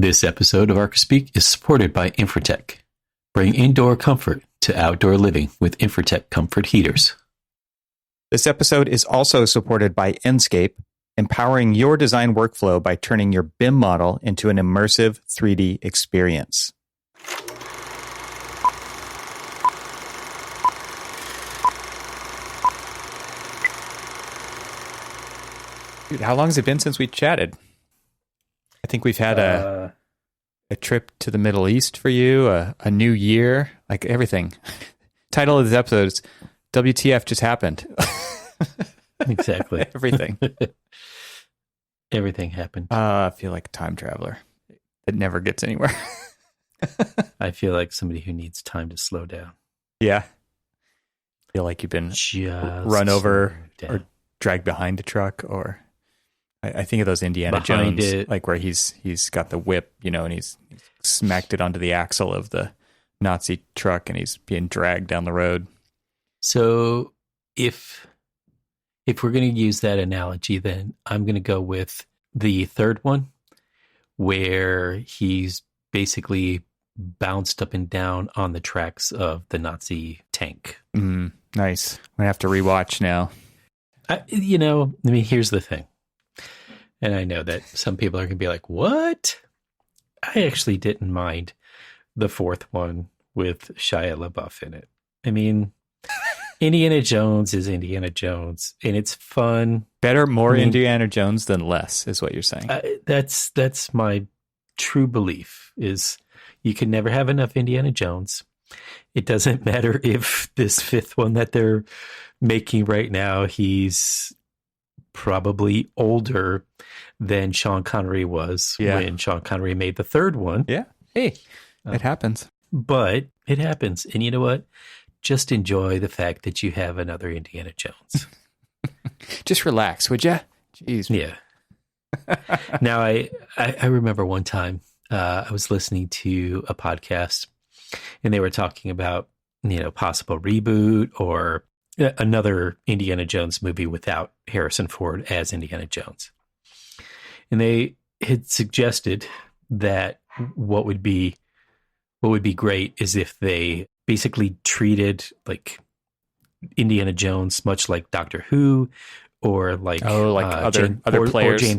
This episode of ArcaSpeak is supported by Infratech. Bring indoor comfort to outdoor living with Infratech comfort heaters. This episode is also supported by Enscape, empowering your design workflow by turning your BIM model into an immersive 3D experience. Dude, how long has it been since we chatted? I think we've had a trip to the Middle East for you, a new year, like everything. Title of this episode is WTF just happened. Exactly. Everything. Everything happened. I feel like a time traveler. It never gets anywhere. I feel like somebody who needs time to slow down. Yeah. I feel like you've been Just run over slow or down. dragged behind a truck, or I think of those Indiana Behind Jones, it. like where he's got the whip, and he's smacked it onto the axle of the Nazi truck and he's being dragged down the road. So if we're going to use that analogy, then I'm going to go with the third one, where he's basically bounced up and down on the tracks of the Nazi tank. Nice. I'm going to have to rewatch now. Here's the thing. And I know that some people are going to be like, what? I actually didn't mind the fourth one with Shia LaBeouf in it. I mean, Indiana Jones is Indiana Jones, and it's fun. Better, more Indiana Jones than less, is what you're saying. That's my true belief, is you can never have enough Indiana Jones. It doesn't matter if this fifth one that they're making right now, he's probably older than Sean Connery was when Sean Connery made the third one. Yeah. Hey, it happens. But it happens. And you know what? Just enjoy the fact that you have another Indiana Jones. Just relax, would you? Jeez. Yeah. Now, I remember one time I was listening to a podcast, and they were talking about, possible reboot or another Indiana Jones movie without Harrison Ford as Indiana Jones. And they had suggested that what would be great is if they basically treated like Indiana Jones much like Doctor Who, or like other players,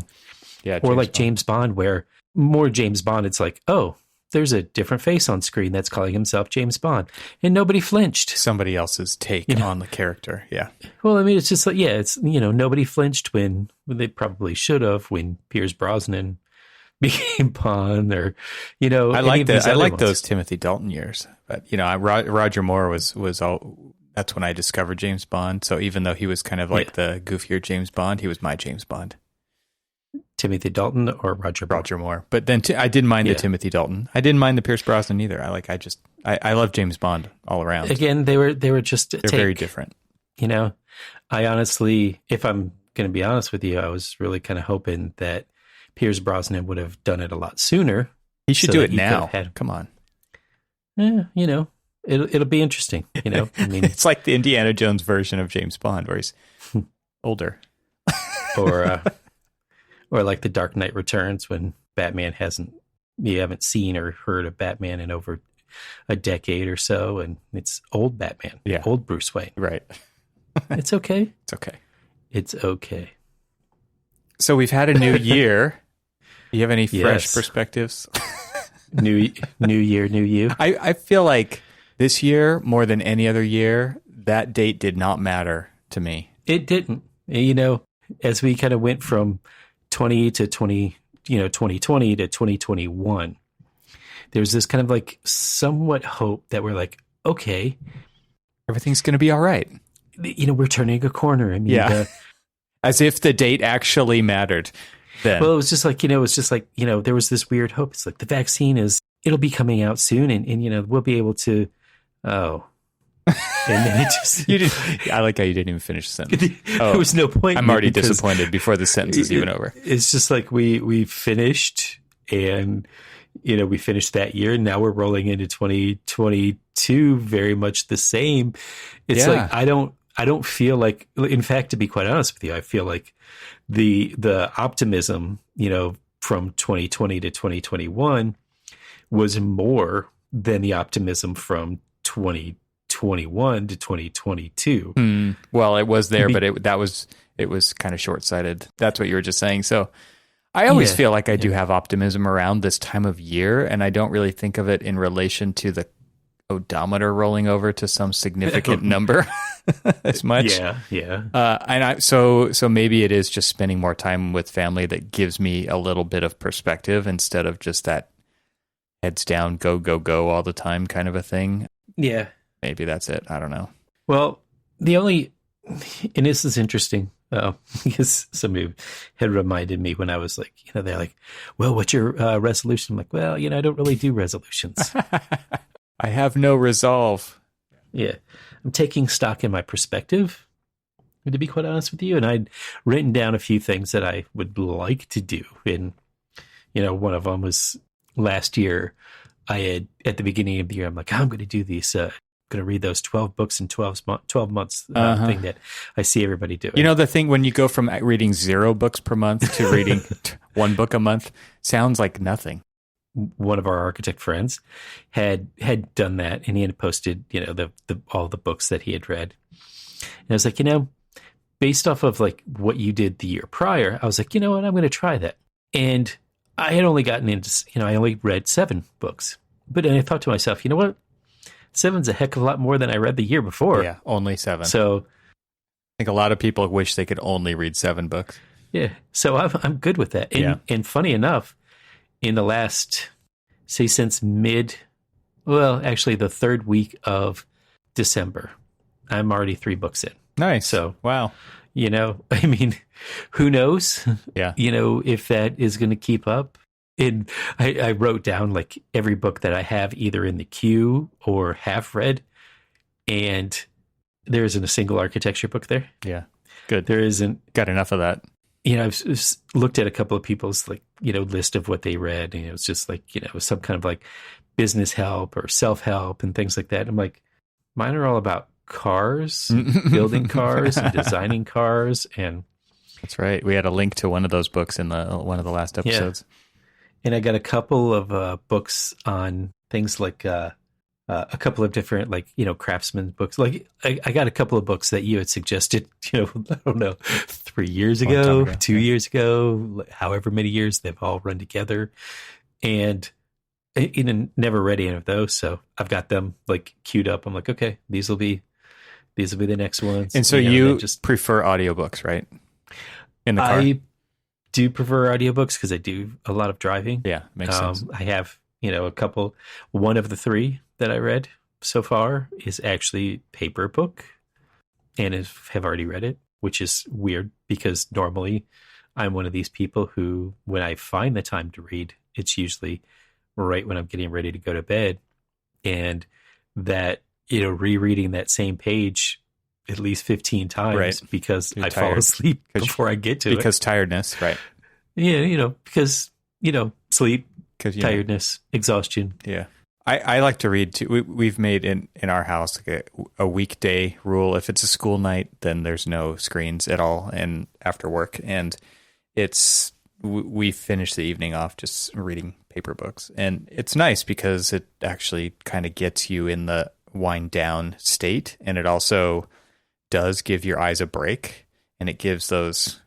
James Bond, where more James Bond, it's like, oh, there's a different face on screen that's calling himself James Bond, and nobody flinched. Somebody else's take on the character. Yeah. Well, I mean, it's just like, it's, nobody flinched when they probably should have, when Pierce Brosnan became Bond, or, I like those Timothy Dalton years, but, Roger Moore was all, that's when I discovered James Bond. So even though he was kind of like the goofier James Bond, he was my James Bond. Timothy Dalton or Roger Moore. But then I didn't mind the Timothy Dalton. I didn't mind the Pierce Brosnan either. I love James Bond all around. Again, they were just very different. I honestly, if I'm going to be honest with you, I was really kind of hoping that Pierce Brosnan would have done it a lot sooner. He should do it now. Come on. Yeah, it'll be interesting. I mean, it's like the Indiana Jones version of James Bond, where he's older. Or like the Dark Knight Returns, when Batman you haven't seen or heard of Batman in over a decade or so, and it's old Batman, old Bruce Wayne. Right. It's okay. It's okay. It's okay. So we've had a new year. You have any fresh perspectives? New year, new you. I feel like this year, more than any other year, that date did not matter to me. It didn't. As we kind of went from 2020 to 2021, there's this kind of like somewhat hope that we're like, okay, everything's going to be all right. We're turning a corner. I mean, as if the date actually mattered then. Well, it was just like, there was this weird hope. It's like the vaccine it'll be coming out soon, and we'll be able to, and then it just... I like how you didn't even finish the sentence. There was no point. I'm already disappointed before the sentence is even over. It's just like we finished, and we finished that year, and now we're rolling into 2022 very much the same. It's like I don't feel like, in fact, to be quite honest with you, I feel like the optimism, from 2020 to 2021 was more than the optimism from 2021 to 2022. Well, it was there, but it was kind of short-sighted. That's what you were just saying. So I always feel like I do have optimism around this time of year, and I don't really think of it in relation to the odometer rolling over to some significant number as much. So maybe it is just spending more time with family that gives me a little bit of perspective instead of just that heads down, go, go, go all the time kind of a thing. Yeah. Maybe that's it. I don't know. Well, and this is interesting, because somebody had reminded me when I was like, they're like, well, what's your resolution? I'm like, well, I don't really do resolutions. I have no resolve. Yeah. I'm taking stock in my perspective, to be quite honest with you. And I'd written down a few things that I would like to do. And, one of them was last year. I had, at the beginning of the year, I'm like, I'm going to do these, going to read those 12 books in 12 months thing that I see everybody doing. The thing when you go from reading 0 books per month to reading 1 book a month sounds like nothing. One of our architect friends had done that, and he had posted, all the books that he had read. And I was like, based off of like what you did the year prior, I was like, you know what, I'm going to try that. And I had only gotten into, I only read 7 books, but then I thought to myself, you know what, 7's a heck of a lot more than I read the year before. Yeah, only 7. So I think a lot of people wish they could only read 7 books. Yeah, so I'm good with that. And funny enough, in the last, say since the 3rd week of December, I'm already 3 books in. Nice. So, wow. Who knows? Yeah. If that is going to keep up. And I wrote down like every book that I have either in the queue or have read. And there isn't a single architecture book there. Yeah. Good. There isn't. Got enough of that. I've looked at a couple of people's list of what they read, and it was just like, some kind of like business help or self-help and things like that. I'm like, mine are all about cars, building cars and designing cars. And that's right. We had a link to one of those books in one of the last episodes. Yeah. And I got a couple of books on things like a couple of different, craftsman books. Like I got a couple of books that you had suggested, I don't know, 3 years ago, 2 years ago, however many years they've all run together. And I never read any of those. So I've got them like queued up. I'm like, okay, these will be the next ones. And so you just prefer audiobooks, right? In the car? I do prefer audiobooks because I do a lot of driving. Yeah, makes sense. I have, a couple. One of the 3 that I read so far is actually paper book, and have already read it, which is weird because normally I'm one of these people who, when I find the time to read, it's usually right when I'm getting ready to go to bed, and that, rereading that same page at least 15 times, right, because I fall asleep before I get to it. Because tiredness, right? Yeah, because, sleep, tiredness, exhaustion. Yeah. I like to read too. We've made in our house like a weekday rule. If it's a school night, then there's no screens at all, and after work, and we finish the evening off just reading paper books, and it's nice because it actually kind of gets you in the wind down state, and it also does give your eyes a break, and it gives those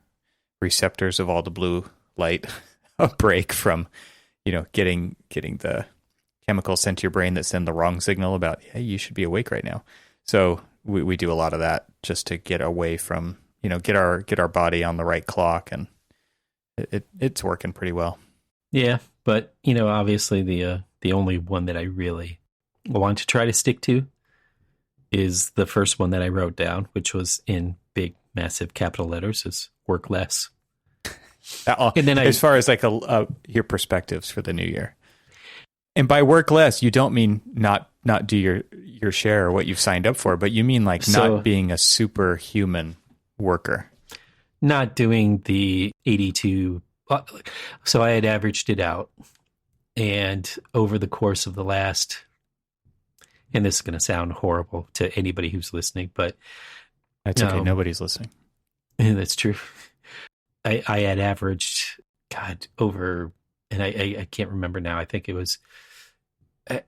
receptors of all the blue light a break from, getting the chemicals sent to your brain that send the wrong signal about, hey, you should be awake right now. So we do a lot of that just to get away from, get our body on the right clock, and it's working pretty well. Yeah, but obviously the only one that I really want to try to stick to is the first one that I wrote down, which was in big, massive capital letters, is work less. And then as far as like your perspectives for the new year. And by work less, you don't mean not do your share or what you've signed up for, but you mean like not being a superhuman worker. Not doing the 82. So I had averaged it out. And over the course of the last, and this is going to sound horrible to anybody who's listening, but that's okay. Nobody's listening. That's true. I had averaged God, over, and I can't remember now. I think it was, I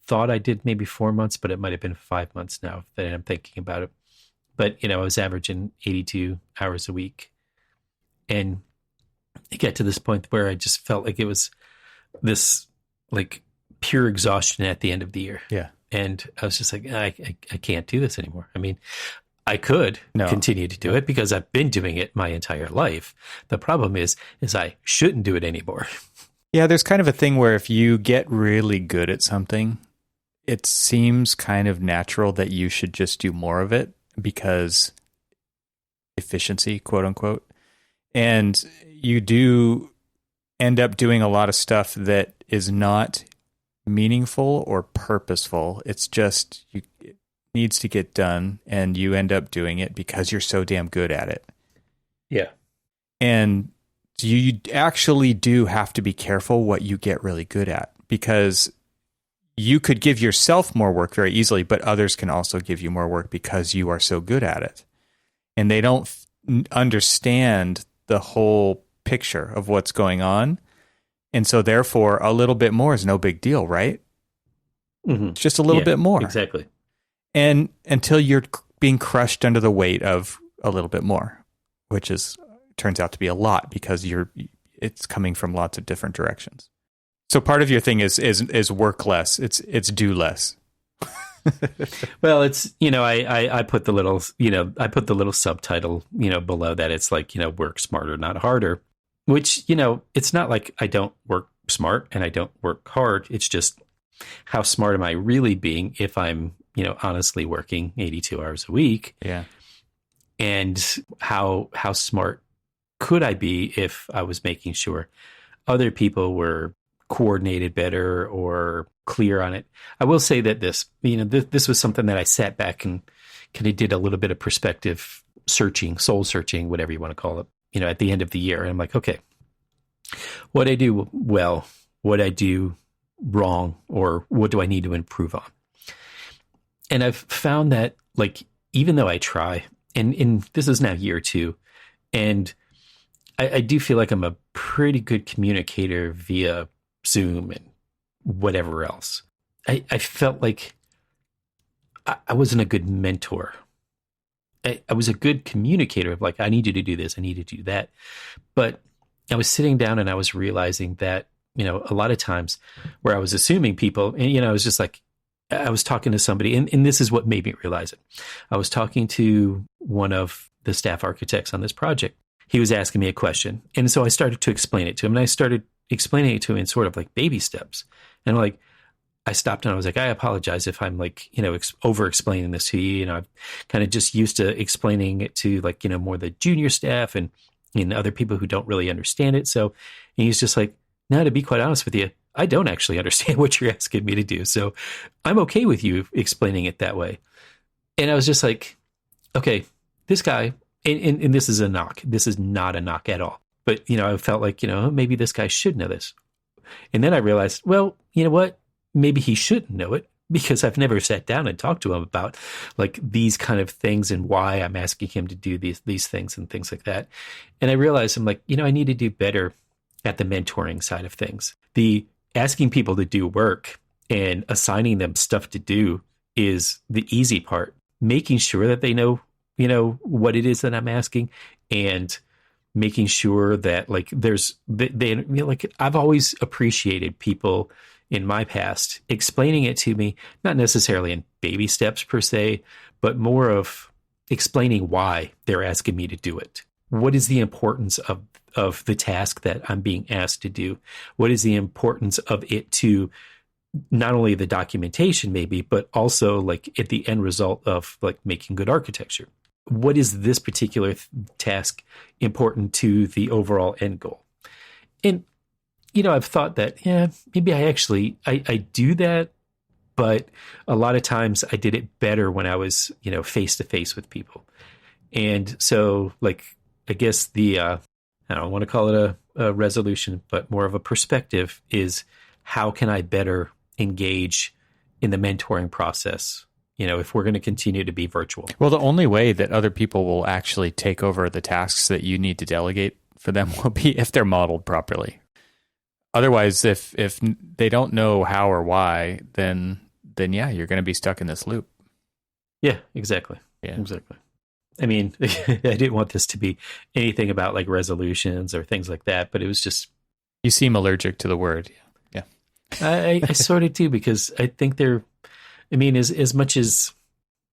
thought I did maybe 4 months, but it might have been 5 months now that I'm thinking about it. But, I was averaging 82 hours a week. And it got to this point where I just felt like it was this like pure exhaustion at the end of the year. Yeah. And I was just like, I can't do this anymore. I mean, I could continue to do it because I've been doing it my entire life. The problem is I shouldn't do it anymore. Yeah, there's kind of a thing where if you get really good at something, it seems kind of natural that you should just do more of it because efficiency, quote unquote. And you do end up doing a lot of stuff that is not meaningful or purposeful. It's just it needs to get done, and you end up doing it because you're so damn good at it. Yeah. And you actually do have to be careful what you get really good at, because you could give yourself more work very easily, but others can also give you more work because you are so good at it. And they don't understand the whole picture of what's going on. And so therefore, a little bit more is no big deal, right? Mm-hmm. It's just a little bit more. Exactly. And until you're being crushed under the weight of a little bit more, which turns out to be a lot because it's coming from lots of different directions. So part of your thing is work less. It's do less. Well, it's, I put the little subtitle, below that. It's like, work smarter, not harder, which, it's not like I don't work smart and I don't work hard. It's just, how smart am I really being if I'm, honestly working 82 hours a week? Yeah. And how smart could I be if I was making sure other people were coordinated better or clear on it? I will say that this was something that I sat back and kind of did a little bit of perspective searching, soul searching, whatever you want to call it, at the end of the year. And I'm like, okay, what I do well, what I do wrong, or what do I need to improve on? And I've found that, like, even though I try, and this is now year 2, and I do feel like I'm a pretty good communicator via Zoom and whatever else. I felt like I wasn't a good mentor. I was a good communicator of like, I need you to do this, I need you to do that. But I was sitting down and I was realizing that, a lot of times where I was assuming people, and, I was just like, I was talking to somebody, and this is what made me realize it. I was talking to one of the staff architects on this project. He was asking me a question. And so I started to explain it to him, and I started explaining it to him in sort of like baby steps. And like, I stopped and I was like, I apologize if I'm like, over explaining this to you. I'm kind of just used to explaining it to like, more the junior staff and other people who don't really understand it. So he's just like, no, to be quite honest with you, I don't actually understand what you're asking me to do. So I'm okay with you explaining it that way. And I was just like, okay, this guy, and this is a knock. This is not a knock at all. But, I felt like, maybe this guy should know this. And then I realized, well, you know what? Maybe he shouldn't know it, because I've never sat down and talked to him about like these kind of things and why I'm asking him to do these things and things like that. And I realized I'm like, I need to do better at the mentoring side of things. The asking people to do work and assigning them stuff to do is the easy part. Making sure that they know, what it is that I'm asking, and making sure that like like I've always appreciated people in my past explaining it to me, not necessarily in baby steps per se, but more of explaining why they're asking me to do it. What is the importance of the task that I'm being asked to do? What is the importance of it to not only the documentation maybe, but also like at the end result of like making good architecture? What is this particular task important to the overall end goal? And, I've thought that, maybe I do that, but a lot of times I did it better when I was, face to face with people. And so like, I guess I don't want to call it a resolution, but more of a perspective is, how can I better engage in the mentoring process, if we're going to continue to be virtual? Well, the only way that other people will actually take over the tasks that you need to delegate for them will be if they're modeled properly. Otherwise, if they don't know how or why, then yeah, you're going to be stuck in this loop. Yeah, exactly. Yeah. Exactly. I mean, I didn't want this to be anything about like resolutions or things like that, but it was just... You seem allergic to the word. Yeah. I sort of do, because I think they're... I mean, as much as,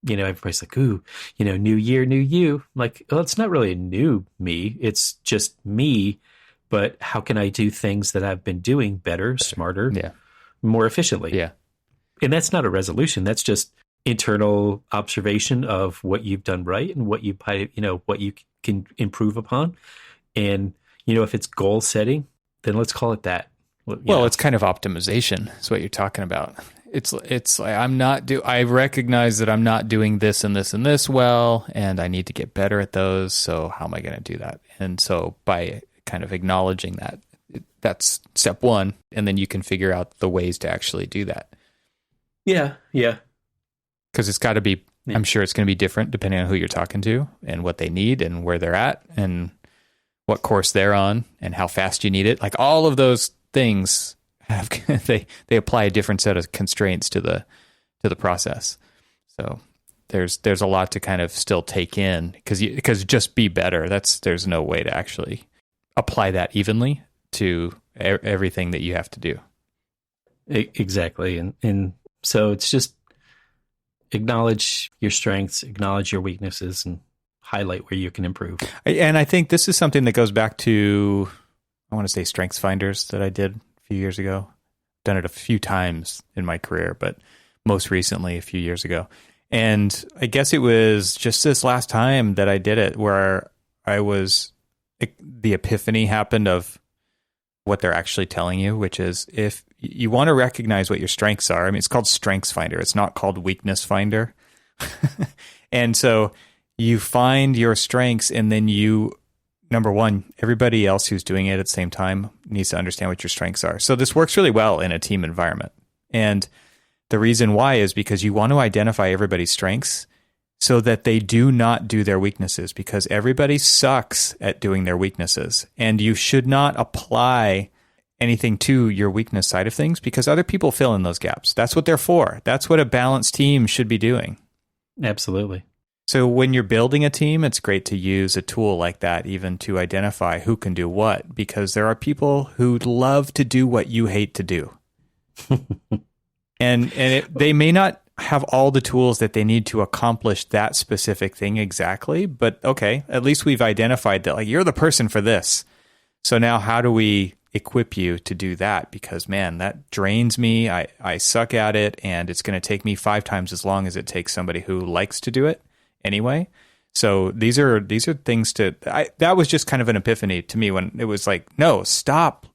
everybody's like, ooh, new year, new you. I'm like, well, it's not really a new me. It's just me. But how can I do things that I've been doing better, smarter, more efficiently? Yeah. And that's not a resolution. That's just internal observation of what you've done right and what you can improve upon. And, if it's goal setting, then let's call it that. Well, it's kind of optimization is what you're talking about. It's like I recognize that I'm not doing this and this and this well, and I need to get better at those. So how am I going to do that? And so by kind of acknowledging that, that's step one, and then you can figure out the ways to actually do that. Yeah. Because it's got to be, I'm sure it's going to be different depending on who you're talking to and what they need and where they're at and what course they're on and how fast you need it. Like all of those things have they apply a different set of constraints to the process. So there's a lot to kind of still take in because just be better. There's no way to actually apply that evenly to everything that you have to do. Exactly. And so it's just acknowledge your strengths, acknowledge your weaknesses, and highlight where you can improve. And I think this is something that goes back to, I want to say Strengths Finders that I did a few years ago. Done it a few times in my career, but most recently a few years ago. And I guess it was just this last time that I did it where the epiphany happened of what they're actually telling you, which is if you want to recognize what your strengths are. I mean, it's called Strengths Finder. It's not called Weakness Finder. And so you find your strengths, and then number one, everybody else who's doing it at the same time needs to understand what your strengths are. So this works really well in a team environment. And the reason why is because you want to identify everybody's strengths so that they do not do their weaknesses, because everybody sucks at doing their weaknesses. And you should not apply anything to your weakness side of things because other people fill in those gaps. That's what they're for. That's what a balanced team should be doing. Absolutely. So when you're building a team, it's great to use a tool like that even to identify who can do what, because there are people who love to do what you hate to do. They may not have all the tools that they need to accomplish that specific thing exactly, but okay, at least we've identified that, like, you're the person for this. So now how do we equip you to do that? Because man, that drains me. I suck at it, and it's going to take me 5 times as long as it takes somebody who likes to do it anyway. So these are things that was just kind of an epiphany to me when it was like, no, stop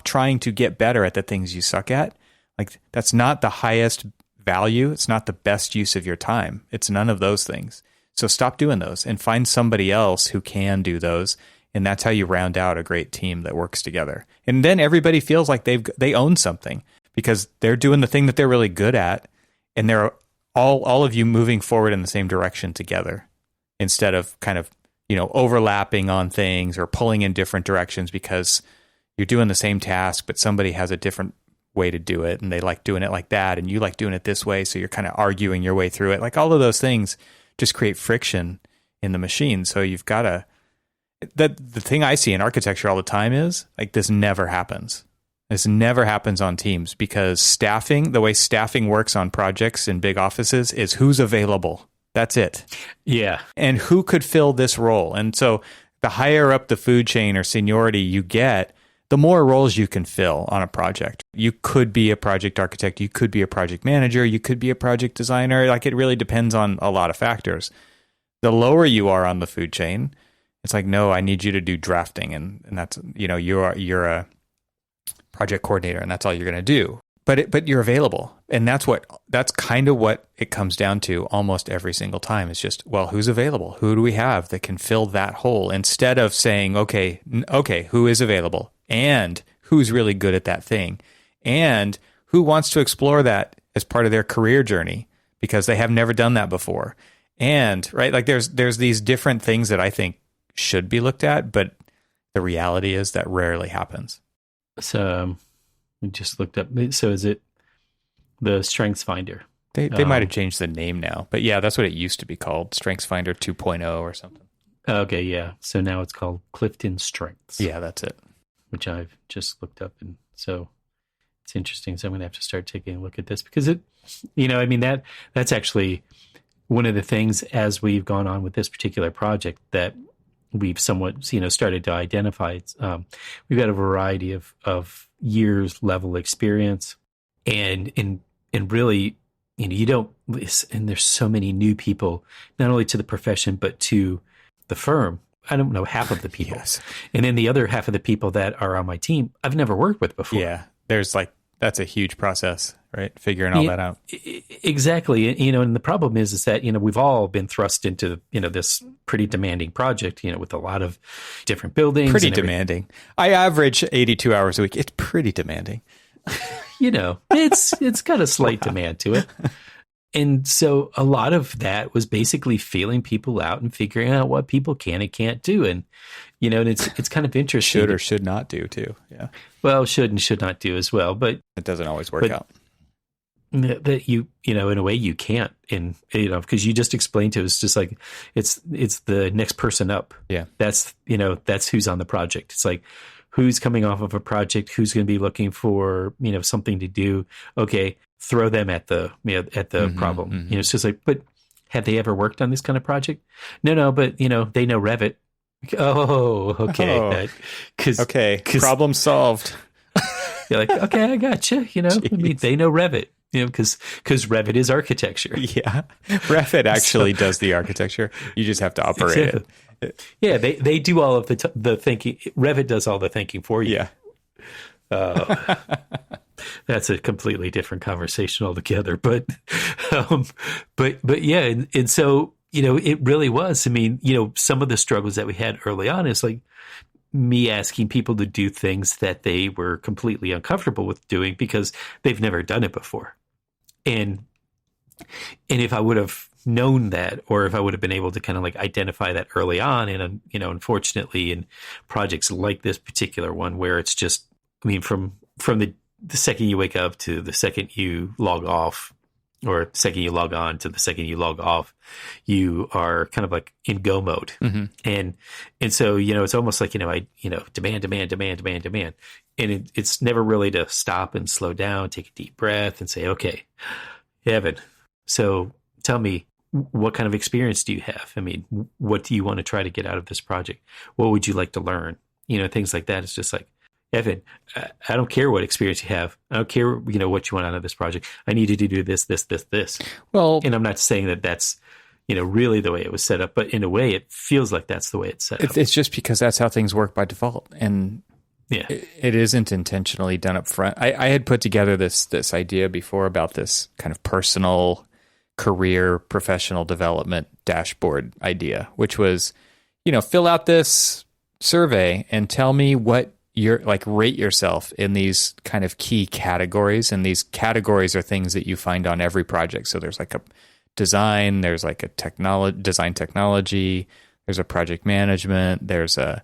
trying to get better at the things you suck at. Like, that's not the highest value. It's not the best use of your time. It's none of those things. So stop doing those and find somebody else who can do those. And that's how you round out a great team that works together. And then everybody feels like they own something because they're doing the thing that they're really good at. And they're all of you moving forward in the same direction together instead of kind of, overlapping on things or pulling in different directions because you're doing the same task, but somebody has a different way to do it and they like doing it like that and you like doing it this way, so you're kind of arguing your way through it. Like, all of those things just create friction in the machine. So you've got to, the thing I see in architecture all the time is like, this never happens. This never happens on teams because the way staffing works on projects in big offices is who's available. That's it. Yeah. And who could fill this role. And so the higher up the food chain or seniority you get, the more roles you can fill on a project. You could be a project architect, you could be a project manager, you could be a project designer. Like, it really depends on a lot of factors. The lower you are on the food chain, it's like, no, I need you to do drafting, and that's, you're a project coordinator, and that's all you're going to do. But you're available, and that's kind of what it comes down to almost every single time. It's just, well, who's available? Who do we have that can fill that hole? Instead of saying, okay, who is available? And who's really good at that thing, and who wants to explore that as part of their career journey because they have never done that before. And right, like there's these different things that I think should be looked at, but the reality is that rarely happens. So we just looked up. So is it the Strengths Finder? They might have changed the name now, but yeah, that's what it used to be called, StrengthsFinder 2.0 or something. Okay, yeah. So now it's called Clifton Strengths. Yeah, that's it. Which I've just looked up, and so it's interesting. So I'm going to have to start taking a look at this because that's actually one of the things as we've gone on with this particular project that we've somewhat, started to identify. We've got a variety of years level experience, and really, you don't, and there's so many new people, not only to the profession but to the firm. I don't know half of the people, Yes. And then the other half of the people that are on my team, I've never worked with before. Yeah, that's a huge process, right? Figuring all that out. Exactly. And the problem is that, we've all been thrust into, this pretty demanding project, with a lot of different buildings. Pretty demanding. I average 82 hours a week. It's pretty demanding. It's got a slight demand to it. And so a lot of that was basically feeling people out and figuring out what people can and can't do. And, and it's kind of interesting. Should or should not do too. Yeah. Well, should and should not do as well, but it doesn't always work out. That in a way you can't, because you just explained to us just like, it's the next person up. Yeah. That's who's on the project. It's like, who's coming off of a project, who's going to be looking for, something to do. Okay. Throw them at the problem. Mm-hmm. It's just like, but have they ever worked on this kind of project? No, but they know Revit. Oh, okay. Problem solved. You're like, okay, I gotcha. They know Revit. Because Revit is architecture. Yeah, Revit actually does the architecture. You just have to operate it. Yeah, they do all of the thinking. Revit does all the thinking for you. Yeah. That's a completely different conversation altogether. But yeah, and so it really was. I mean, some of the struggles that we had early on is like me asking people to do things that they were completely uncomfortable with doing because they've never done it before. And if I would have known that, or if I would have been able to kind of like identify that early on, and unfortunately in projects like this particular one where it's just, I mean, from the second you wake up to the second you log off, or the second you log on to the second you log off, you are kind of like in go mode. Mm-hmm. And so, it's almost like, demand. And it's never really to stop and slow down, take a deep breath and say, okay, Evan, so tell me, what kind of experience do you have? I mean, what do you want to try to get out of this project? What would you like to learn? Things like that. It's just like, Evan, I don't care what experience you have. I don't care, what you want out of this project. I need you to do this. Well, and I'm not saying that that's, really the way it was set up, but in a way it feels like that's the way it's set up. It's just because that's how things work by default. And yeah, it isn't intentionally done up front. I had put together this idea before about this kind of personal career professional development dashboard idea, which was, fill out this survey and tell me what you're like, rate yourself in these kind of key categories. And these categories are things that you find on every project. So there's like a design, there's like a design technology, there's a project management, there's a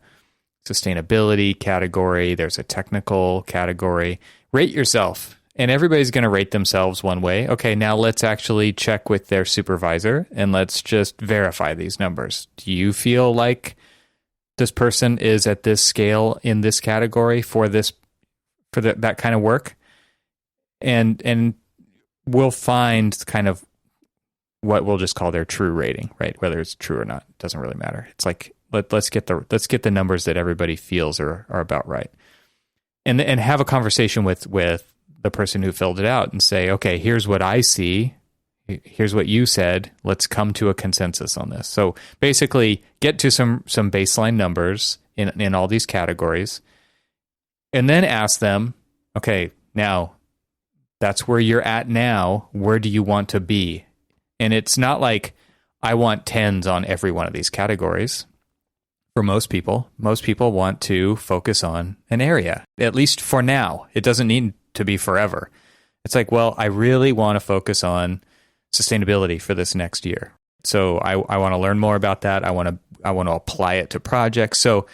sustainability category, there's a technical category. Rate yourself. And everybody's going to rate themselves one way. Okay, now let's actually check with their supervisor and let's just verify these numbers. Do you feel like this person is at this scale in this category for that kind of work? And we'll find kind of what we'll just call their true rating, right? Whether it's true or not, doesn't really matter. It's like, let's get the numbers that everybody feels are about right. And have a conversation with the person who filled it out and say, okay, here's what I see. Here's what you said. Let's come to a consensus on this. So basically get to some baseline numbers in all these categories and then ask them, okay, now that's where you're at now. Where do you want to be? And it's not like I want 10s on every one of these categories. For most people want to focus on an area, at least for now. It doesn't need to be forever. It's like, well, I really want to focus on sustainability for this next year. So I want to learn more about that. I want to apply it to projects. So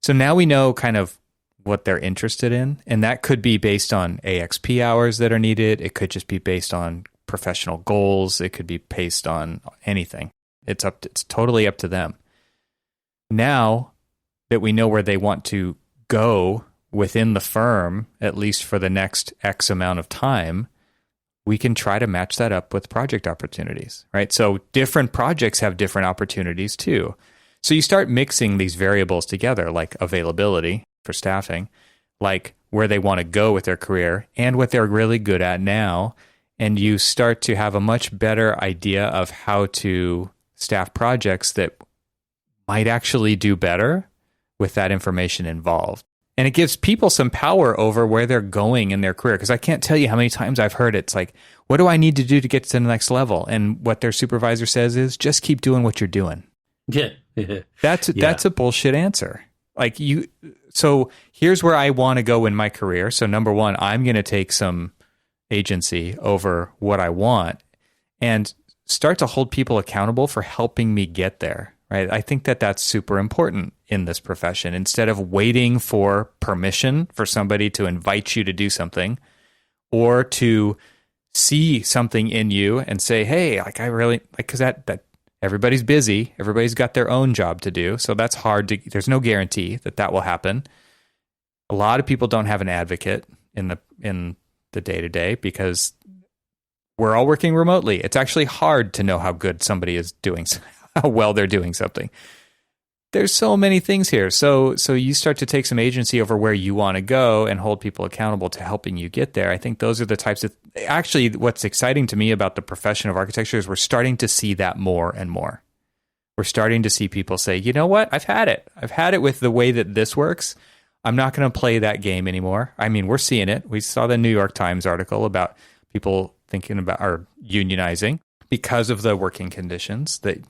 So now we know kind of what they're interested in, and that could be based on AXP hours that are needed. It could just be based on professional goals. It could be based on anything. It's totally up to them. Now that we know where they want to go within the firm, at least for the next X amount of time, we can try to match that up with project opportunities, right? So different projects have different opportunities too. So you start mixing these variables together, like availability for staffing, like where they want to go with their career and what they're really good at now. And you start to have a much better idea of how to staff projects that might actually do better with that information involved. And it gives people some power over where they're going in their career. Because I can't tell you how many times I've heard it's like, what do I need to do to get to the next level? And what their supervisor says is, just keep doing what you're doing. Yeah. That's a bullshit answer. So here's where I want to go in my career. So number one, I'm going to take some agency over what I want and start to hold people accountable for helping me get there. Right? I think that that's super important in this profession. Instead of waiting for permission for somebody to invite you to do something or to see something in you and say, hey, like I really like, because that everybody's busy. Everybody's got their own job to do. So that's hard to, there's no guarantee that will happen. A lot of people don't have an advocate in the day-to-day because we're all working remotely. It's actually hard to know how good somebody is doing, how well they're doing something. There's so many things here. So you start to take some agency over where you want to go and hold people accountable to helping you get there. I think those are the types of, actually what's exciting to me about the profession of architecture is we're starting to see that more and more. We're starting to see people say, you know what? I've had it. I've had it with the way that this works. I'm not going to play that game anymore. I mean, we're seeing it. We saw the New York Times article about people thinking about or unionizing because of the working conditions that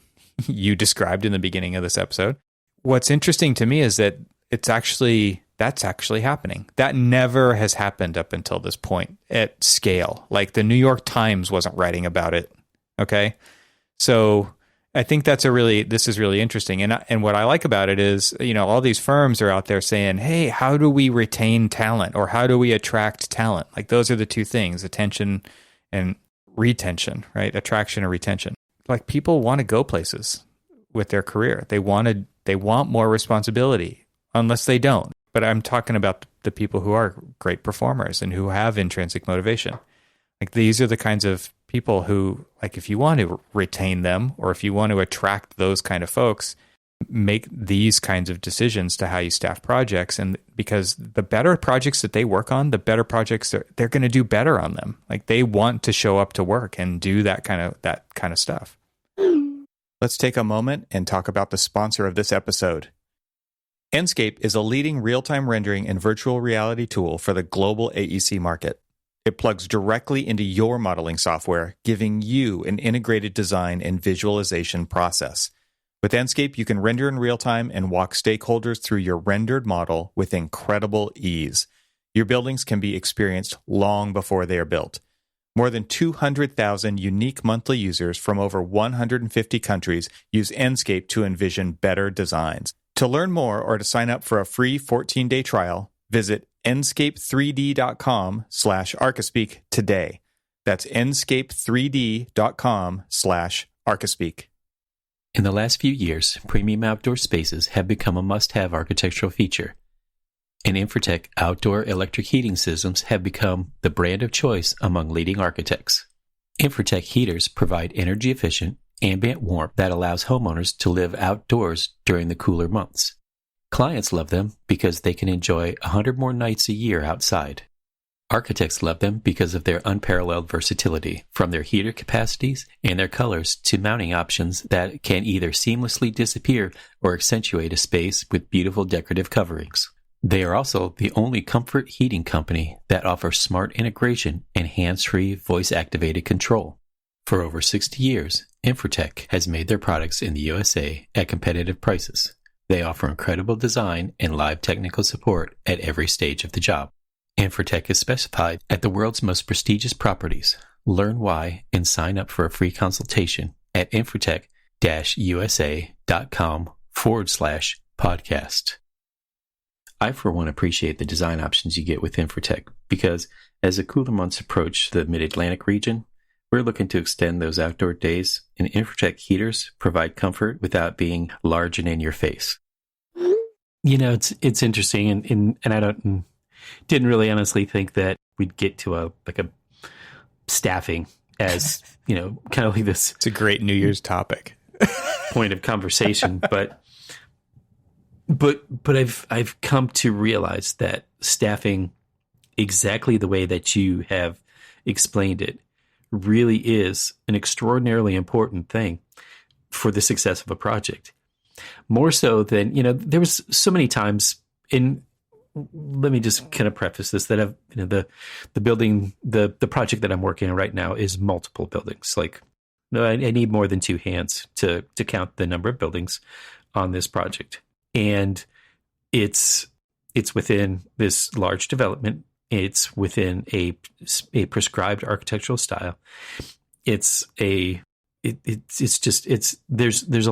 you described in the beginning of this episode. What's interesting to me is that that's actually happening. That never has happened up until this point at scale. Like the New York Times wasn't writing about it. Okay. So I think this is really interesting. And what I like about it is, all these firms are out there saying, hey, how do we retain talent or how do we attract talent? Like those are the two things, attention and retention, right? Attraction and retention. Like people want to go places with their career. They want more responsibility unless they don't. But I'm talking about the people who are great performers and who have intrinsic motivation. Like these are the kinds of people who, like if you want to retain them or if you want to attract those kind of folks, make these kinds of decisions to how you staff projects. And because the better projects that they work on, the better projects they're going to do better on them. Like they want to show up to work and do that kind of stuff. Let's take a moment and talk about the sponsor of this episode. Enscape is a leading real-time rendering and virtual reality tool for the global AEC market. It plugs directly into your modeling software, giving you an integrated design and visualization process. With Enscape, you can render in real time and walk stakeholders through your rendered model with incredible ease. Your buildings can be experienced long before they are built. More than 200,000 unique monthly users from over 150 countries use Enscape to envision better designs. To learn more or to sign up for a free 14-day trial, visit enscape3d.com/archispeak today. That's enscape3d.com/archispeak. In the last few years, premium outdoor spaces have become a must-have architectural feature. And Infratech outdoor electric heating systems have become the brand of choice among leading architects. Infratech heaters provide energy-efficient, ambient warmth that allows homeowners to live outdoors during the cooler months. Clients love them because they can enjoy 100 more nights a year outside. Architects love them because of their unparalleled versatility, from their heater capacities and their colors to mounting options that can either seamlessly disappear or accentuate a space with beautiful decorative coverings. They are also the only comfort heating company that offers smart integration and hands-free voice-activated control. For over 60 years, Infratech has made their products in the USA at competitive prices. They offer incredible design and live technical support at every stage of the job. Infratech is specified at the world's most prestigious properties. Learn why and sign up for a free consultation at infratech-usa.com/podcast. I, for one, appreciate the design options you get with Infratech because as the cooler months approach the mid-Atlantic region, we're looking to extend those outdoor days, and Infratech heaters provide comfort without being large and in your face. It's interesting, and I didn't really honestly think that we'd get to a staffing as kind of like this. It's a great New Year's topic point of conversation, but I've come to realize that staffing, exactly the way that you have explained it, really is an extraordinarily important thing for the success of a project. More so than, there was so many times let me just kind of preface this, that I've, the building, the project that I'm working on right now is multiple buildings. Like, no, I need more than two hands to count the number of buildings on this project. And it's within this large development. It's within a prescribed architectural style. There's a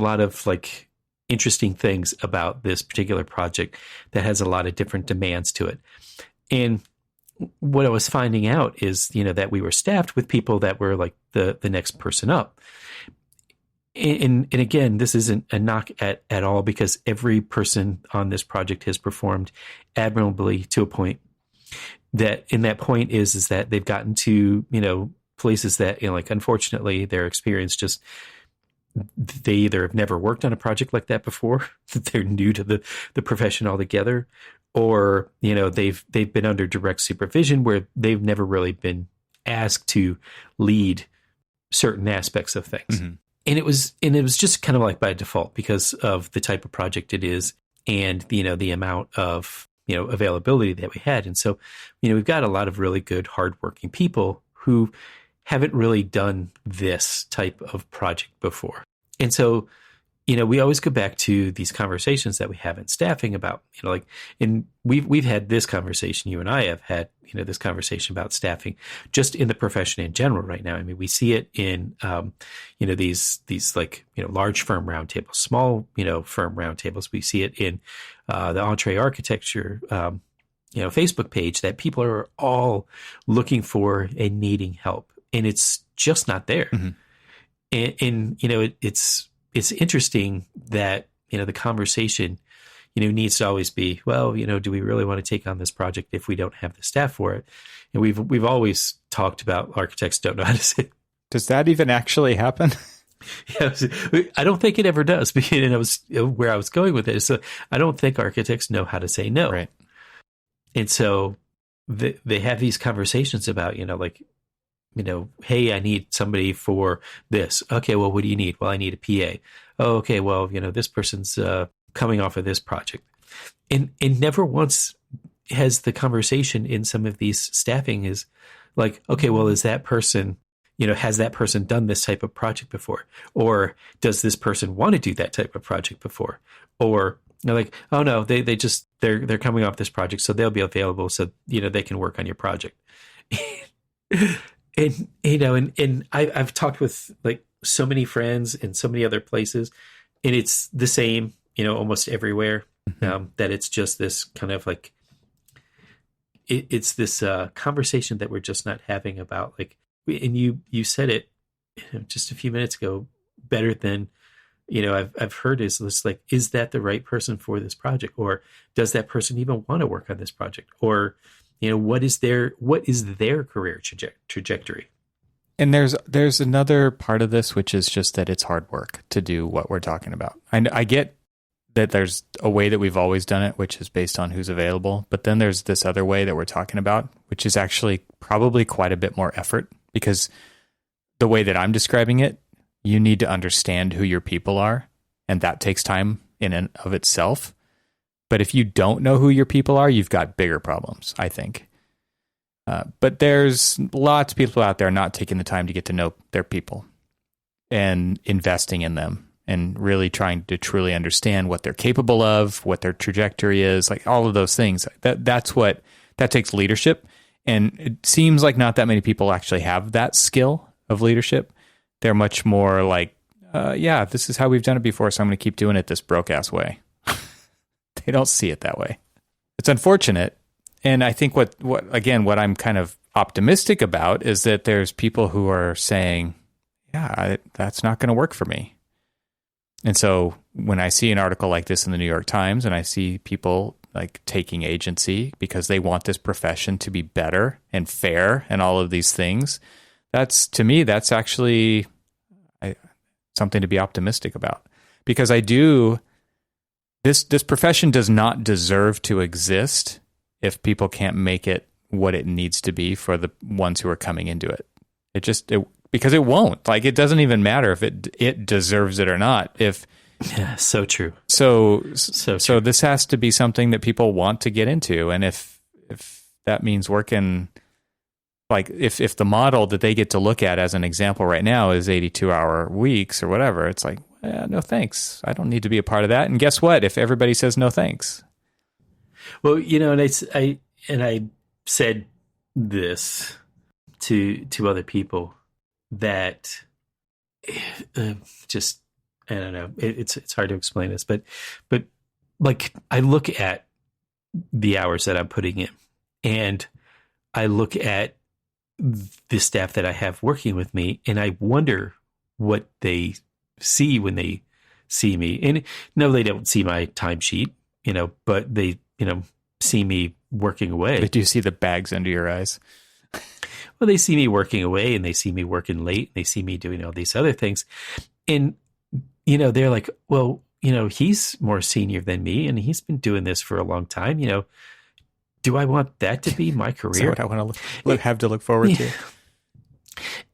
lot of like interesting things about this particular project that has a lot of different demands to it. And what I was finding out is, that we were staffed with people that were like the next person up. And again, this isn't a knock at all, because every person on this project has performed admirably to a point. That point is that they've gotten to, places that, like, unfortunately their experience just, they either have never worked on a project like that before, they're new to the profession altogether, or, they've been under direct supervision where they've never really been asked to lead certain aspects of things. Mm-hmm. And it was just kind of like by default because of the type of project it is and, the amount of, availability that we had. And so, we've got a lot of really good, hardworking people who haven't really done this type of project before. And so, we always go back to these conversations that we have in staffing about, and we've had this conversation, you and I have had, this conversation about staffing just in the profession in general right now. I mean, we see it in, these like, large firm roundtables, small, firm roundtables. We see it in the Entree Architecture, Facebook page, that people are all looking for and needing help, and it's just not there. Mm-hmm. And it's interesting that, the conversation, needs to always be, well, do we really want to take on this project if we don't have the staff for it? And we've always talked about architects don't know how to say. Does that even actually happen? Yeah, I don't think it ever does. And where I was going with it. So I don't think architects know how to say no. Right. And so they have these conversations about, hey, I need somebody for this. Okay, well, what do you need? Well, I need a PA. Oh, okay, well, this person's coming off of this project. And never once has the conversation in some of these staffing is like, okay, well, is that person, has that person done this type of project before? Or does this person want to do that type of project before? Or they're like, oh no, they're coming off this project, so they'll be available, so they can work on your project. And I've talked with like so many friends in so many other places, and it's the same, almost everywhere. That it's just this kind of like, it's this conversation that we're just not having about like, and you said it just a few minutes ago better than, I've heard is this like, is that the right person for this project? Or does that person even want to work on this project? Or, what is their career trajectory? And there's another part of this, which is just that it's hard work to do what we're talking about. I get that there's a way that we've always done it, which is based on who's available. But then there's this other way that we're talking about, which is actually probably quite a bit more effort, because the way that I'm describing it, you need to understand who your people are, and that takes time in and of itself. But if you don't know who your people are, you've got bigger problems, I think. But there's lots of people out there not taking the time to get to know their people and investing in them and really trying to truly understand what they're capable of, what their trajectory is, like all of those things. That takes leadership. And it seems like not that many people actually have that skill of leadership. They're much more like, this is how we've done it before, so I'm going to keep doing it this broke-ass way. They don't see it that way. it's unfortunate. And I think what I'm kind of optimistic about is that there's people who are saying, that's not going to work for me. And so when I see an article like this in the New York Times and I see people like taking agency because they want this profession to be better and fair and all of these things, that's actually something to be optimistic about, because this profession does not deserve to exist if people can't make it what it needs to be for the ones who are coming into it. Because it won't. Like, it doesn't even matter if it deserves it or not. So true. So true. This has to be something that people want to get into, and if that means working, like if the model that they get to look at as an example right now is 82-hour weeks or whatever, it's like, no thanks. I don't need to be a part of that. And guess what? If everybody says no thanks. Well, and I said this to other people that just, I don't know, it's hard to explain this, but like, I look at the hours that I'm putting in, and I look at the staff that I have working with me, and I wonder what they see when they see me. And no, they don't see my timesheet, but they, see me working away. But do you see the bags under your eyes? Well, they see me working away, and they see me working late, and they see me doing all these other things. And, they're like, well, he's more senior than me, and he's been doing this for a long time. Do I want that to be my career? Is that what I want to have to look forward to?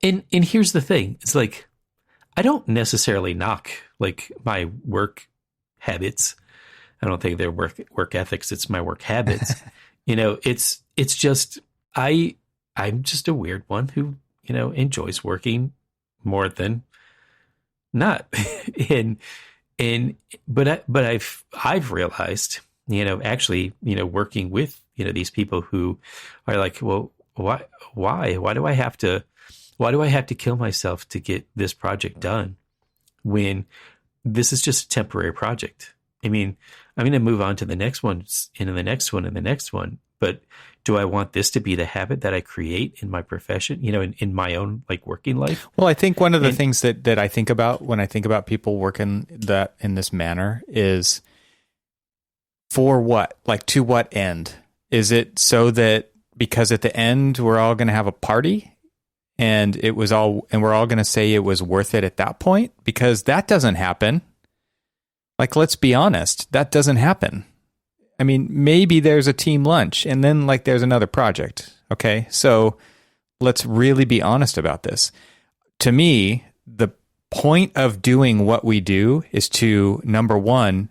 And here's the thing. It's like, I don't necessarily knock like my work habits. I don't think they're work ethics. It's my work habits. It's just, I'm just a weird one who, enjoys working more than not. But I've realized, actually, working with, these people who are like, well, why do I have to kill myself to get this project done when this is just a temporary project? I mean, I'm going to move on to the next one and the next one and the next one. But do I want this to be the habit that I create in my profession, in my own like working life? Well, I think one of the things that I think about when I think about people working that in this manner is for what? Like, to what end? Is it so that because at the end we're all going to have a party and we're all going to say it was worth it at that point? Because that doesn't happen. Like, let's be honest, that doesn't happen. I mean, maybe there's a team lunch and then like there's another project. Okay. So let's really be honest about this. To me, the point of doing what we do is to, number one,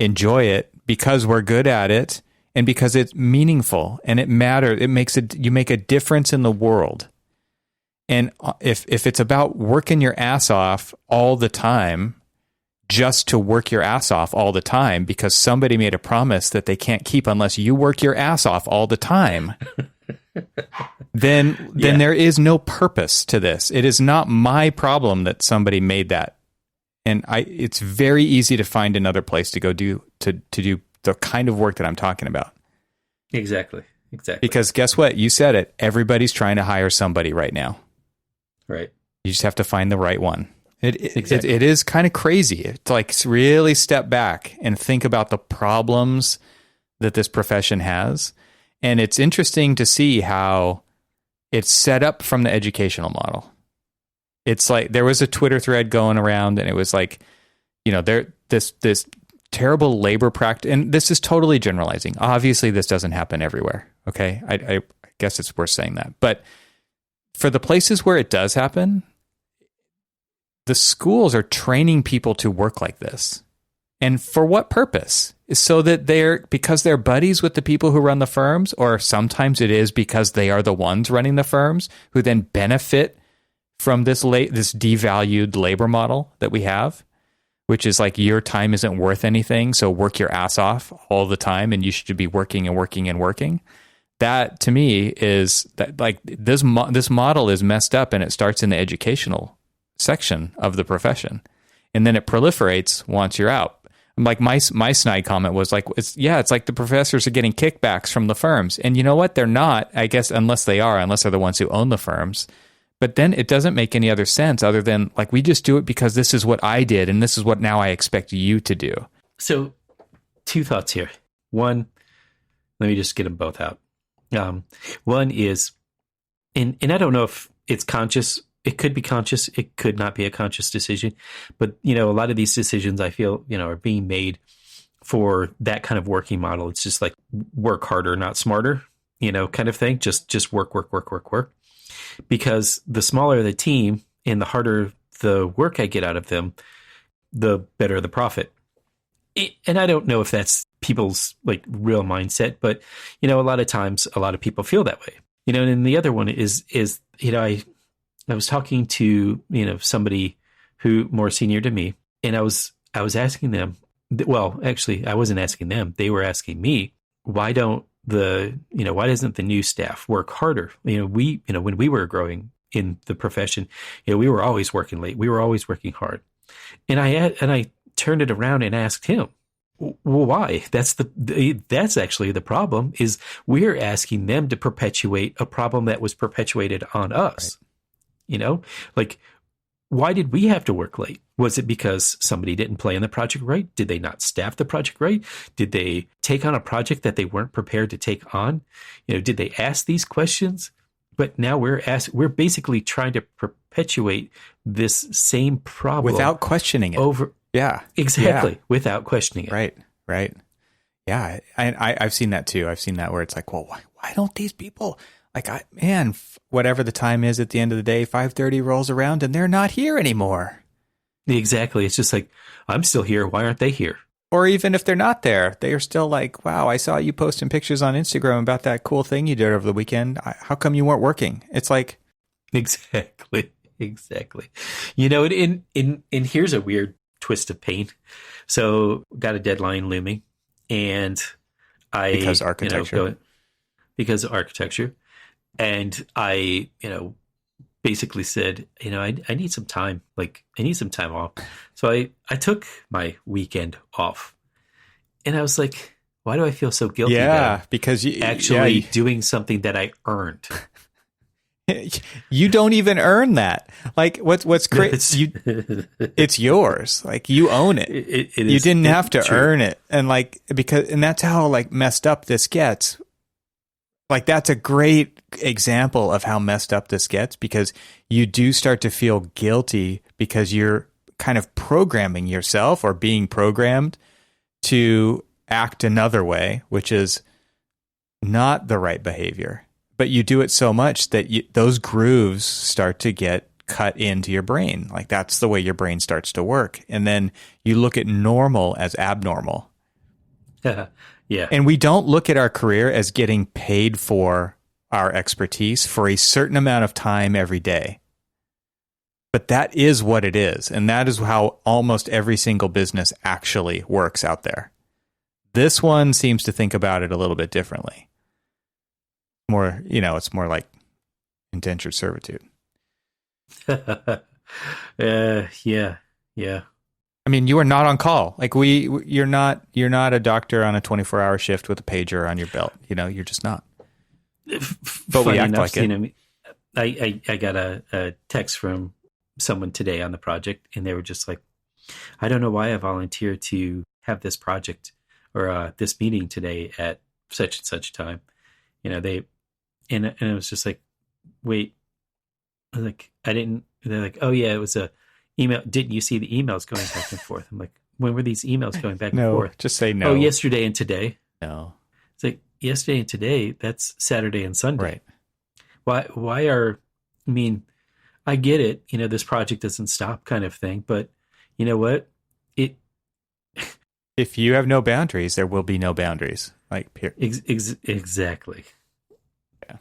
enjoy it because we're good at it and because it's meaningful and it matters. You make a difference in the world. And if it's about working your ass off all the time, just to work your ass off all the time because somebody made a promise that they can't keep unless you work your ass off all the time, then there is no purpose to this. It is not my problem that somebody made that. And it's very easy to find another place to go do the kind of work that I'm talking about. Exactly. Because guess what? You said it. Everybody's trying to hire somebody right now. Right. You just have to find the right one. Exactly. It is kind of crazy. It's like really step back and think about the problems that this profession has. And it's interesting to see how it's set up from the educational model. It's like there was a Twitter thread going around and it was like, this terrible labor practice. And this is totally generalizing. Obviously, this doesn't happen everywhere. Okay. I guess it's worth saying that. But for the places where it does happen, the schools are training people to work like this. And for what purpose? So that because they're buddies with the people who run the firms, or sometimes it is because they are the ones running the firms who then benefit from this devalued labor model that we have, which is like your time isn't worth anything, so work your ass off all the time and you should be working and working and working. That to me is that like this model is messed up, and it starts in the educational section of the profession, and then it proliferates once you're out. Like my snide comment was like, it's like the professors are getting kickbacks from the firms. And you know what? They're not, I guess, unless they're the ones who own the firms. But then it doesn't make any other sense other than like, we just do it because this is what I did. And this is what now I expect you to do. So 2 thoughts here. One, let me just get them both out. One is, and I don't know if it's conscious. It could be conscious. It could not be a conscious decision. But, a lot of these decisions I feel, are being made for that kind of working model. It's just like work harder, not smarter, kind of thing. Just work. Because the smaller the team and the harder the work I get out of them, the better the profit. And I don't know if that's people's like real mindset, but, a lot of times a lot of people feel that way. And then the other one is I was talking to, somebody who more senior to me, and I was asking them, well, actually, I wasn't asking them. They were asking me, why doesn't the new staff work harder? When we were growing in the profession, we were always working late. We were always working hard. And I turned it around and asked him, well, why? That's actually the problem, is we're asking them to perpetuate a problem that was perpetuated on us. Right. Like, why did we have to work late? Was it because somebody didn't plan the project right? Did they not staff the project right? Did they take on a project that they weren't prepared to take on? Did they ask these questions? But now we're basically trying to perpetuate this same problem without questioning it. Yeah, exactly. Yeah. Without questioning it. Right. Yeah, I've seen that too. I've seen that where it's like, well, why don't these people? Like, whatever the time is at the end of the day, 5:30 rolls around and they're not here anymore. Exactly. It's just like, I'm still here. Why aren't they here? Or even if they're not there, they are still like, wow, I saw you posting pictures on Instagram about that cool thing you did over the weekend. How come you weren't working? It's like, exactly. And here's a weird twist of pain. So got a deadline looming, and because architecture. And I, basically said, I need some time. Like, I need some time off. So I took my weekend off, and I was like, why do I feel so guilty? Yeah, because you actually doing something that I earned. You don't even earn that. Like, what's crazy? It's yours. Like, you own it. You didn't have to earn it, and that's how like messed up this gets. Like, that's a great example of how messed up this gets, because you do start to feel guilty because you're kind of programming yourself or being programmed to act another way, which is not the right behavior. But you do it so much that those grooves start to get cut into your brain. Like, that's the way your brain starts to work. And then you look at normal as abnormal. Yeah. And we don't look at our career as getting paid for our expertise for a certain amount of time every day. But that is what it is. And that is how almost every single business actually works out there. This one seems to think about it a little bit differently. It's more like indentured servitude. Yeah. I mean, you are not on call. Like you're not a doctor on a 24-hour shift with a pager on your belt. You're just not. But we act like it. I got a text from someone today on the project, and they were just like, I don't know why I volunteered to have this project or this meeting today at such and such time. And it was just like, wait, I was like, I didn't. They're like, oh yeah, it was a email. Didn't you see the emails going back and forth? I'm like, when were these emails going back and forth? No, just say no. Oh, yesterday and today. No, it's like yesterday and today. That's Saturday and Sunday. Right. Why are? I mean, I get it. This project doesn't stop, kind of thing. But you know what? If you have no boundaries, there will be no boundaries. Like, exactly. Yeah.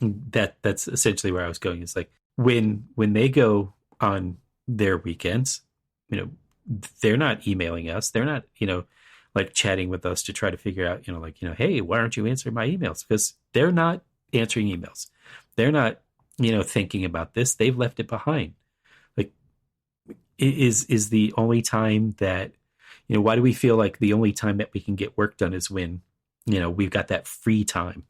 That's essentially where I was going. It's like when they go on their weekends, they're not emailing us. They're not, like chatting with us to try to figure out, hey, why aren't you answering my emails? Because they're not answering emails. They're not, thinking about this. They've left it behind. Like, is the only time that, why do we feel like the only time that we can get work done is when, we've got that free time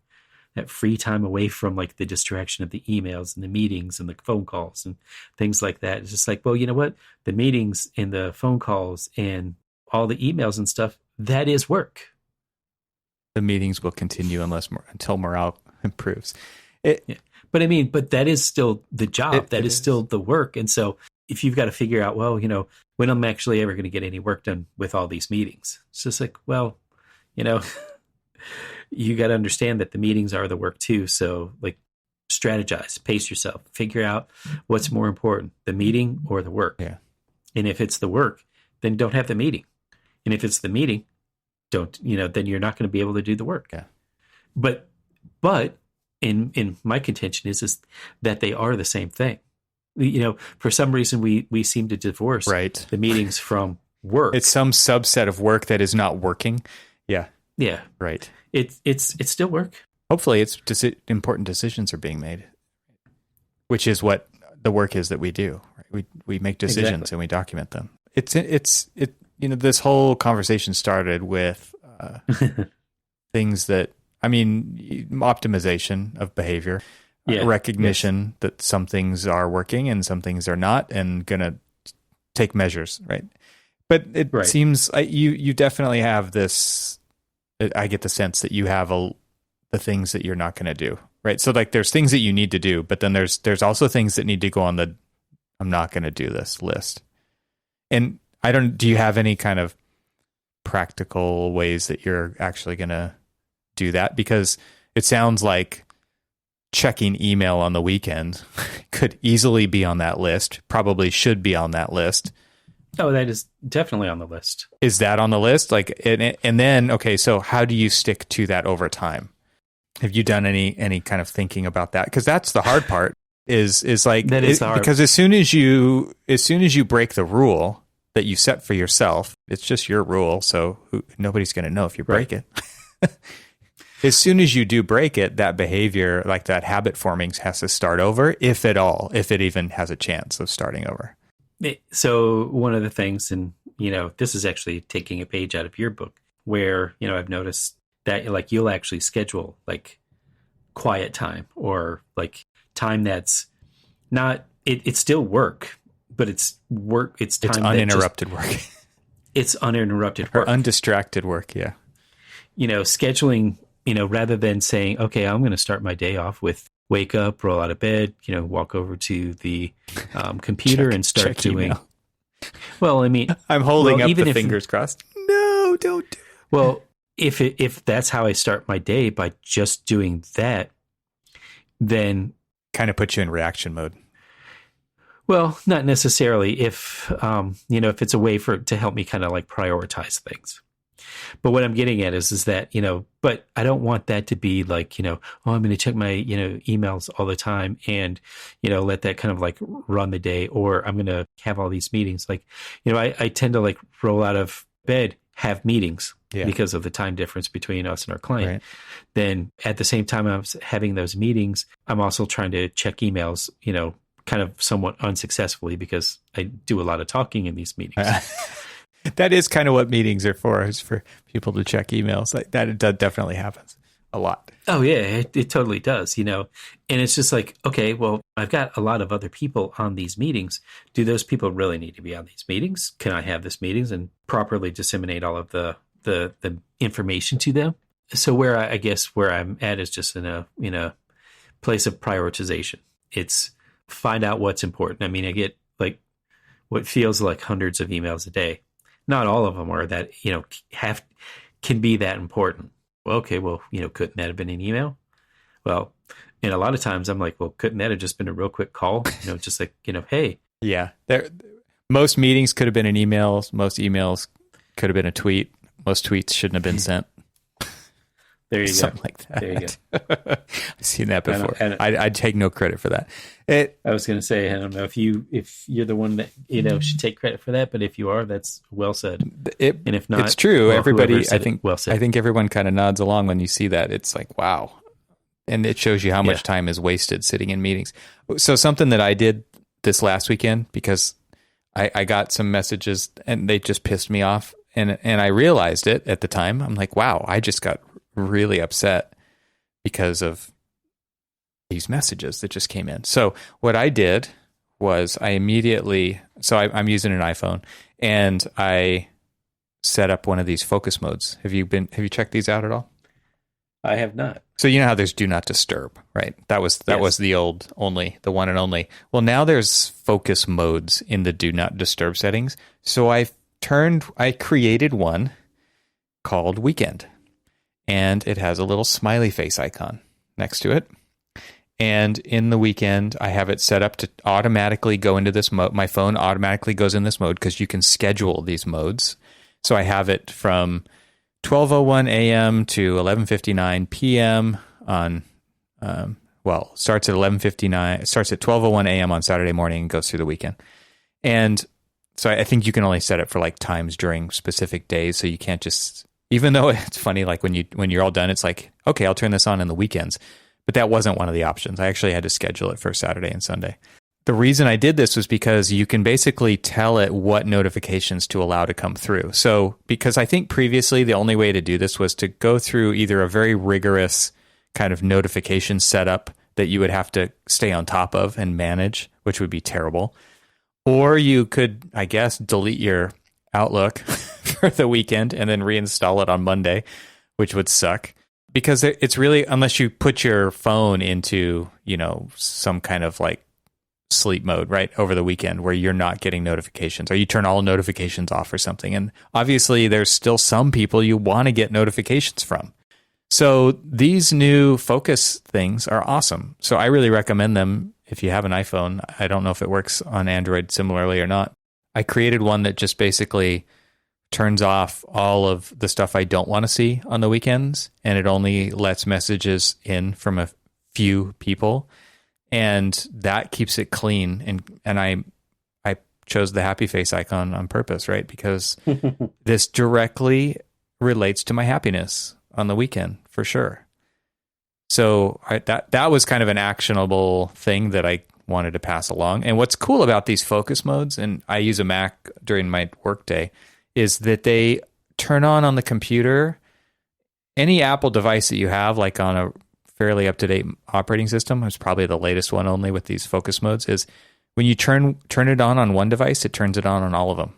away from like the distraction of the emails and the meetings and the phone calls and things like that. It's just like, well, you know what? The meetings and the phone calls and all the emails and stuff, that is work. The meetings will continue until morale improves. But that is still the job. That is still the work. And so if you've got to figure out, well, when I'm actually ever going to get any work done with all these meetings, it's just like, well, you got to understand that the meetings are the work too. So like strategize, pace yourself, figure out what's more important, the meeting or the work. Yeah. And if it's the work, then don't have the meeting. And if it's the meeting, then you're not going to be able to do the work. Yeah. But in my contention is that they are the same thing. For some reason we seem to divorce the meetings from work. It's some subset of work that is not working. Yeah. Yeah. Right. It's still work. Hopefully it's important decisions are being made, which is what the work is that we do. Right? We make decisions and we document them. This whole conversation started with things that, optimization of behavior, recognition that some things are working and some things are not, and going to take measures, right? But it seems you definitely have this. I get the sense that you have the things that you're not going to do, right? So like there's things that you need to do, but then there's also things that need to go on the I'm not going to do this list. And do you have any kind of practical ways that you're actually going to do that? Because it sounds like checking email on the weekend could easily be on that list, probably should be on that list. Oh, that is definitely on the list. Is that on the list? Like, and then, okay, so how do you stick to that over time? Have you done any kind of thinking about that? Because that's the hard part. Is like that is the hard. Because as soon as you break the rule that you set for yourself, it's just your rule, so nobody's going to know if you break it. As soon as you do break it, that behavior, like that habit forming, has to start over, if at all, if it even has a chance of starting over. So one of the things, and this is actually taking a page out of your book, where I've noticed that like you'll actually schedule like quiet time or like time that's not it's still work, but it's work. It's time. It's uninterrupted work. It's uninterrupted work or undistracted work. Yeah. Scheduling. Rather than saying, okay, I'm going to start my day off with wake up, roll out of bed, walk over to the computer and start doing. Email. Well, I'm holding up the fingers crossed. No, don't do it. Well, if that's how I start my day by just doing that, then kind of puts you in reaction mode. Well, not necessarily. If if it's a way to help me kind of like prioritize things. But what I'm getting at is that, but I don't want that to be like, I'm going to check my, emails all the time and, let that kind of like run the day, or I'm going to have all these meetings. Like, I tend to like roll out of bed, have meetings because of the time difference between us and our client. Right. Then at the same time I was having those meetings, I'm also trying to check emails, kind of somewhat unsuccessfully because I do a lot of talking in these meetings. That is kind of what meetings are for, is for people to check emails. Like that, it definitely happens a lot. Oh yeah, it totally does, and it's just like, okay, well, I've got a lot of other people on these meetings. Do those people really need to be on these meetings? Can I have this meetings and properly disseminate all of the information to them? So where I'm at is just in a place of prioritization. It's find out what's important. I get like what feels like hundreds of emails a day. Not all of them are that, can be that important. Well, okay, well, couldn't that have been an email? Well, and a lot of times I'm like, well, couldn't that have just been a real quick call? Just like, hey. Yeah. Most meetings could have been an email. Most emails could have been a tweet. Most tweets shouldn't have been sent. There you Something go. like that. There you go. I've seen that before. I'd take no credit for that. I was going to say, I don't know if you're the one that should take credit for that, but if you are, that's well said. And if not, it's true. Well, everybody, I think, well said. I think everyone kind of nods along when you see that. It's like, wow, and it shows you how much time is wasted sitting in meetings. So something that I did this last weekend, because I got some messages and they just pissed me off, and I realized it at the time. I'm like, wow, I just got really upset because of these messages that just came in. So what I did was I'm using an iPhone, and I set up one of these focus modes. Have you checked these out at all? I have not. So you know how there's do not disturb, right? That was the old only, the one and only. Well, now there's focus modes in the do not disturb settings. So I created one called Weekend, and it has a little smiley face icon next to it. And in the Weekend, I have it set up to automatically go into this mode. My phone automatically goes in this mode because you can schedule these modes. So I have it from 12:01 a.m. to 11:59 p.m. on, starts at 11:59. Starts at 12:01 a.m. on Saturday morning and goes through the weekend. And so I think you can only set it for like times during specific days. So you can't just, even though it's funny, like when you're all done, it's like, okay, I'll turn this on in the weekends. But that wasn't one of the options. I actually had to schedule it for Saturday and Sunday. The reason I did this was because you can basically tell it what notifications to allow to come through. So, because I think previously the only way to do this was to go through either a very rigorous kind of notification setup that you would have to stay on top of and manage, which would be terrible. Or you could, I guess, delete your Outlook for the weekend and then reinstall it on Monday, which would suck. Because it's really, unless you put your phone into, some kind of like sleep mode, right, over the weekend where you're not getting notifications, or you turn all notifications off or something. And obviously there's still some people you want to get notifications from. So these new focus things are awesome. So I really recommend them if you have an iPhone. I don't know if it works on Android similarly or not. I created one that just basically turns off all of the stuff I don't want to see on the weekends, and it only lets messages in from a few people, and that keeps it clean. And I chose the happy face icon on purpose, right? Because this directly relates to my happiness on the weekend for sure. So that was kind of an actionable thing that I wanted to pass along. And what's cool about these focus modes, and I use a Mac during my workday, is that they turn on the computer. Any Apple device that you have, like on a fairly up-to-date operating system, it's probably the latest one only with these focus modes, is when you turn it on one device, it turns it on all of them.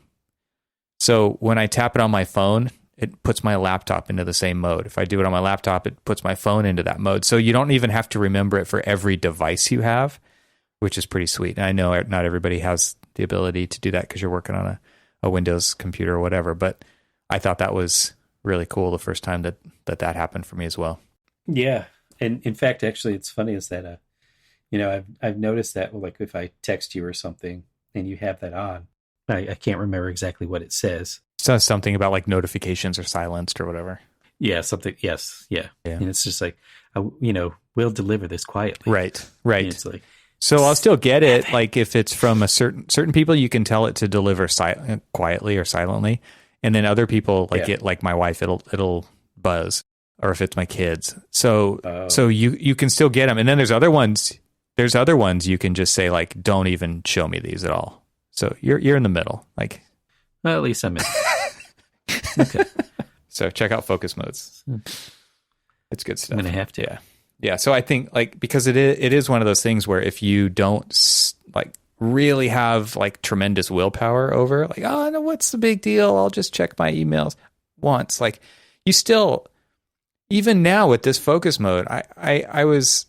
So when I tap it on my phone, it puts my laptop into the same mode. If I do it on my laptop, it puts my phone into that mode. So you don't even have to remember it for every device you have, which is pretty sweet. And I know not everybody has the ability to do that because you're working on a Windows computer or whatever, but I thought that was really cool the first time that happened for me as well. Yeah. And in fact, actually, it's funny is that, I've noticed that, like if I text you or something and you have that on, I can't remember exactly what it says. It says something about like notifications are silenced or whatever. Yeah. Something. Yes. Yeah. And it's just like, we'll deliver this quietly. Right. And it's like, so I'll still get it. Like if it's from a certain people, you can tell it to deliver quietly or silently, and then other people like my wife, it'll buzz, or if it's my kids. So you can still get them, and then there's other ones. You can just say like, don't even show me these at all. So you're in the middle. Like, well, at least I'm in. Okay. So check out focus modes. It's good stuff. I'm gonna have to. Yeah. Yeah, so I think like because it is one of those things where if you don't like really have like tremendous willpower over like, oh no, what's the big deal? I'll just check my emails once. Like you still, even now with this focus mode, I was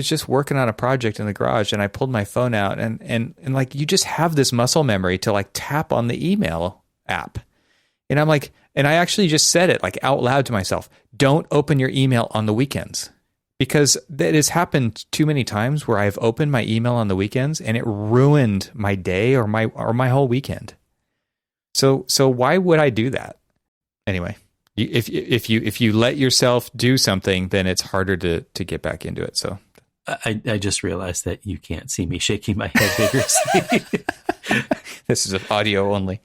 just working on a project in the garage and I pulled my phone out and like you just have this muscle memory to like tap on the email app. And I'm like, and I actually just said it like out loud to myself, don't open your email on the weekends. Because that has happened too many times where I've opened my email on the weekends and it ruined my day or my whole weekend. So why would I do that? Anyway, if you let yourself do something, then it's harder to get back into it. So I just realized that you can't see me shaking my head vigorously. This is audio only.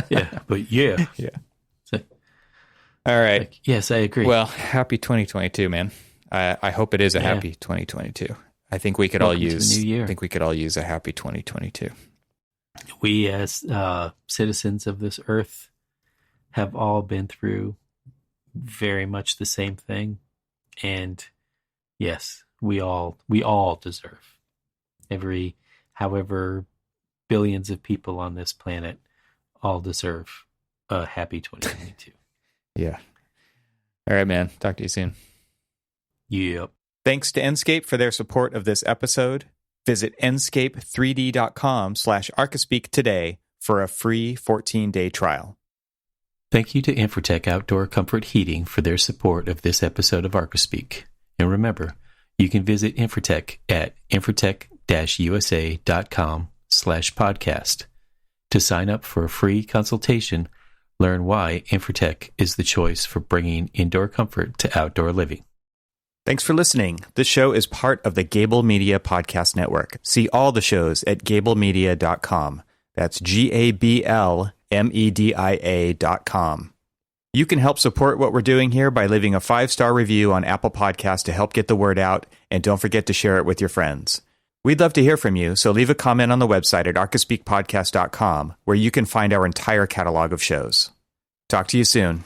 Yeah, but yeah. So, all right. Like, yes, I agree. Well, happy 2022, man. I hope it is a happy 2022. I think we could all use. New year. I think we could all use a happy 2022. We, as citizens of this earth, have all been through very much the same thing. And yes, we all deserve, however billions of people on this planet all deserve a happy 2022. Yeah. All right, man. Talk to you soon. Yep. Thanks to Enscape for their support of this episode. Visit enscape3d.com/Archispeak today for a free 14-day trial. Thank you to Infratech Outdoor Comfort Heating for their support of this episode of Archispeak. And remember, you can visit Infratech at infratech-usa.com/podcast. To sign up for a free consultation, learn why Infratech is the choice for bringing indoor comfort to outdoor living. Thanks for listening. This show is part of the Gable Media Podcast Network. See all the shows at gablemedia.com. That's GABLMEDIA.com. You can help support what we're doing here by leaving a 5-star review on Apple Podcasts to help get the word out, and don't forget to share it with your friends. We'd love to hear from you, so leave a comment on the website at archispeakpodcast.com, where you can find our entire catalog of shows. Talk to you soon.